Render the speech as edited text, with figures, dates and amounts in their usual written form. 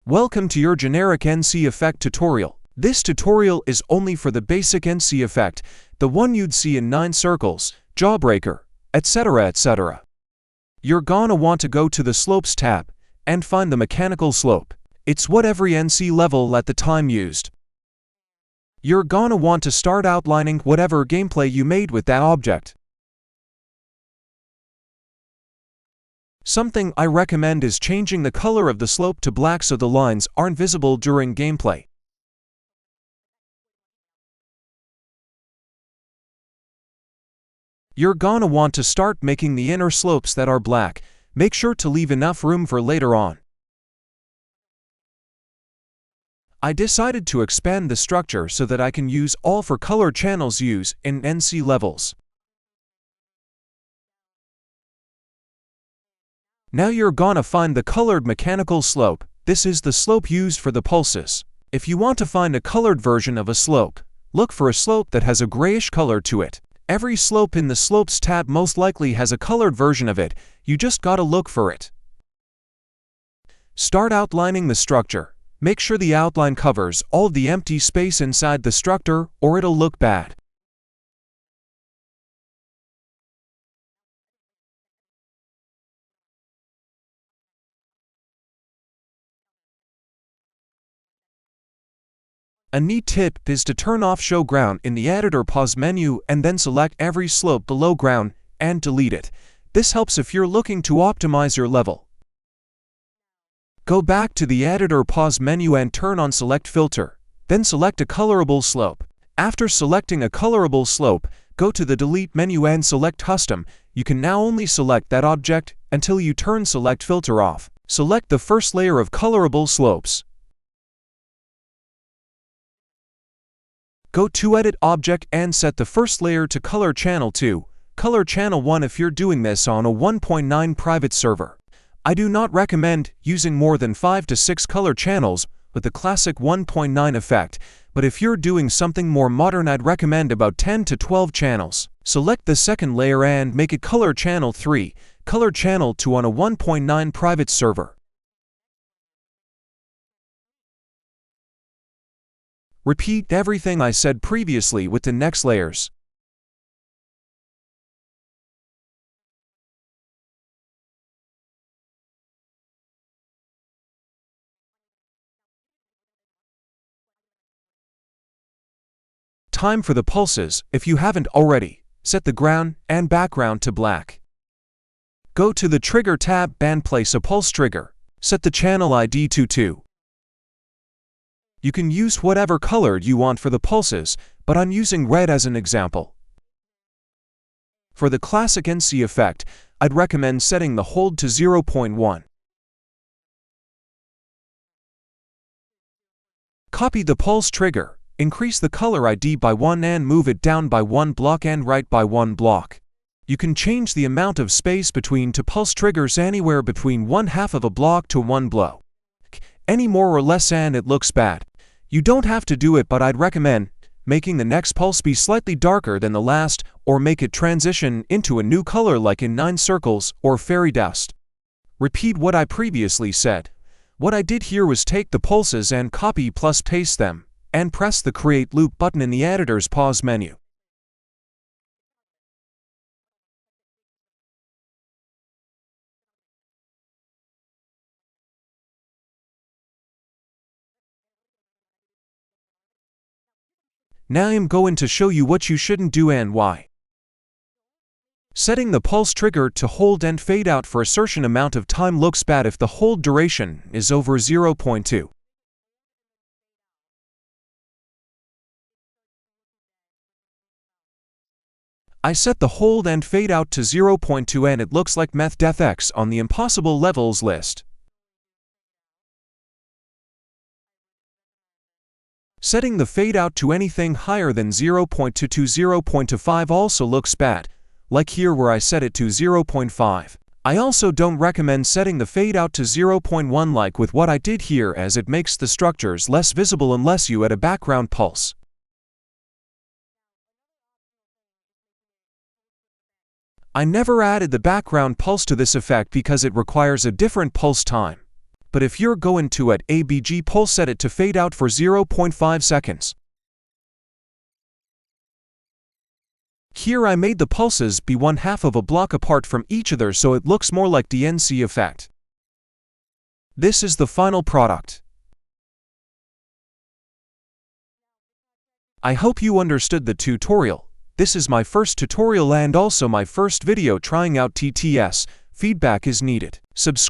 Welcome to your generic NC effect tutorial. This tutorial is only for the basic NC effect, the one you'd see in 9 Circles, Jawbreaker, etc. etc. You're gonna want to go to the Slopes tab and find the mechanical slope. It's what every NC level at the time used. You're gonna want to start outlining whatever gameplay you made with that object. Something I recommend is changing the color of the slope to black so the lines aren't visible during gameplay. You're gonna want to start making the inner slopes that are black. Make sure to leave enough room for later on. I decided to expand the structure so that I can use all 4 color channels used in NC levels. Now you're gonna find the colored mechanical slope. This is the slope used for the pulses. If you want to find a colored version of a slope, look for a slope that has a grayish color to it. Every slope in the Slopes tab most likely has a colored version of it. You just gotta look for it. Start outlining the structure. Make sure the outline covers all the empty space inside the structure or it'll look bad. A neat tip is to turn off Show Ground in the Edit or Pause menu and then select every slope below ground and delete it. This helps if you're looking to optimize your level. Go back to the Edit or Pause menu and turn on Select Filter. Then select a colorable slope. After selecting a colorable slope, go to the Delete menu and select Custom. You can now only select that object until you turn Select Filter off. Select the first layer of colorable slopes. Go to Edit Object and set the first layer to Color Channel 2, Color Channel 1 if you're doing this on a 1.9 private server. I do not recommend using more than 5 to 6 color channels with the classic 1.9 effect, but if you're doing something more modern I'd recommend about 10 to 12 channels. Select the second layer and make it Color Channel 3, Color Channel 2 on a 1.9 private server. Repeat everything I said previously with the next layers. Time for the pulses. If you haven't already, set the ground and background to black. Go to the Trigger tab and place a pulse trigger. Set the channel ID to 2. You can use whatever color you want for the pulses, but I'm using red as an example. For the classic NC effect, I'd recommend setting the hold to 0.1. Copy the pulse trigger, increase the color ID by 1 and move it down by 1 block and right by 1 block. You can change the amount of space between two pulse triggers anywhere between 1/2 of a block to 1 blow. Any more or less and it looks bad. You don't have to do it, but I'd recommend making the next pulse be slightly darker than the last or make it transition into a new color like in 9 Circles or Fairy Dust. Repeat what I previously said. What I did here was take the pulses and copy plus paste them and press the Create Loop button in the Editor's Pause menu. Now I'm going to show you what you shouldn't do and why. Setting the pulse trigger to hold and fade out for a certain amount of time looks bad if the hold duration is over 0.2. I set the hold and fade out to 0.2 and it looks like Meth Death X on the impossible levels list. Setting the fade out to anything higher than 0.2 to 0.25 also looks bad, like here where I set it to 0.5. I also don't recommend setting the fade out to 0.1 like with what I did here, as it makes the structures less visible unless you add a background pulse. I never added the background pulse to this effect because it requires a different pulse time. but if you're going to at ABG pulse, set it to fade out for 0.5 seconds. Here I made the pulses be 1/2 of a block apart from each other so it looks more like DNC effect. This is the final product. I hope you understood the tutorial. This is my first tutorial and also my first video trying out TTS. Feedback is needed. Subscribe.